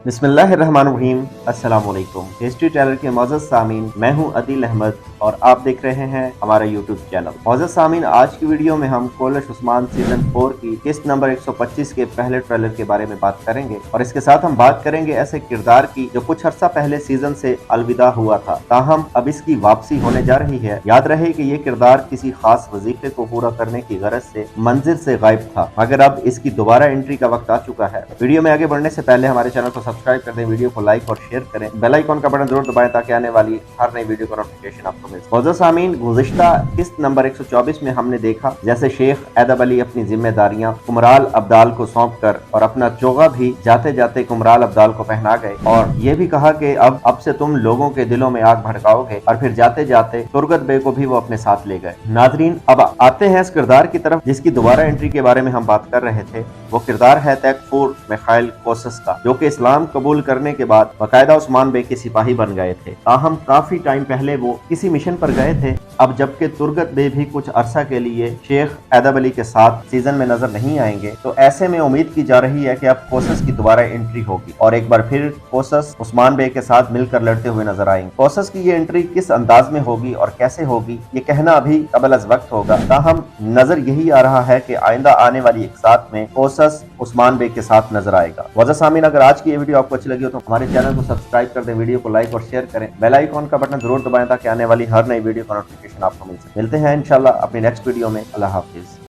बिस्मिल्लाहिर्रहमानिर्रहीम। अस्सलाम वालेकुम। हिस्ट्री चैनल के मोअज़्ज़ज़ सामीन, मैं हूं अदील अहमद और आप देख रहे हैं हमारा यूट्यूब चैनल। मोअज़्ज़ज़ सामीन, आज की वीडियो में हम कोलश उस्मान सीजन 4 की किस्त नंबर 125 के पहले ट्रेलर के बारे में बात करेंगे और इसके साथ हम बात करेंगे ऐसे किरदार की जो कुछ अर्सा पहले सीजन से अलविदा हुआ था, ताहम अब इसकी वापसी होने जा रही है। याद रहे कि ये किरदार किसी खास वजीफे को पूरा करने की गरज से मंजिल से गायब था, मगर अब इसकी दोबारा एंट्री का वक्त आ चुका है। वीडियो में आगे बढ़ने से पहले हमारे चैनल को सब्सक्राइब कर दें, वीडियो को लाइक और शेयर करें, बेल आइकन का बटन जरूर दबाएं ताकि आने वाली हर नई वीडियो का नोटिफिकेशन आपको मिले। मोअज़्ज़ज़ सामीन, गुज़िश्ता किस्त नंबर 124 में हमने देखा जैसे शेख ऐदब अली अपनी जिम्मेदारियां कुमराल अब्दाल को सौंप कर और अपना चोगा भी जाते जाते कुमराल अब्दाल को पहना गए और ये भी कहा कि अब से तुम लोगों के दिलों में आग भड़काओगे, और फिर जाते जाते तुर्गत बे को भी वो अपने साथ ले गए। नाजरीन, अब आते हैं इस किरदार की तरफ जिसकी दोबारा एंट्री के बारे में हम बात कर रहे थे। वो किरदार है तैकफुर मिखाइल कोसस का, जो कि इस्लाम कबूल करने के बाद बाकायदा उस्मान बे के सिपाही बन गए थे। ताहम काफी टाइम पहले वो किसी मिशन पर गए थे। अब जबकि तुर्गत बे भी कुछ अरसा के लिए शेख ऐदब अली के साथ सीजन में नजर नहीं आएंगे, तो ऐसे में उम्मीद की जा रही है कि अब कोसस की दोबारा एंट्री होगी और एक बार फिर कोसस उस्मान बे के साथ मिलकर लड़ते हुए नजर आएंगे। कोसस की ये एंट्री किस अंदाज में होगी और कैसे होगी, ये कहना अभी कबल अज वक्त होगा। ताहम नजर यही आ रहा है कि आइंदा आने वाली एक साथ में कोसस उस्मान बे के साथ नजर आएगा। वजह सामीन, अगर आज की ये वीडियो आपको अच्छी लगी हो तो हमारे चैनल को सब्सक्राइब कर दें, वीडियो को लाइक और शेयर करें, बेल आइकन का बटन जरूर दबाएं ताकि आने वाली हर नई वीडियो का नोटिफिकेशन आपको मिल सके। मिलते हैं इंशाल्लाह अपनी नेक्स्ट वीडियो में। अल्लाह हाफिज।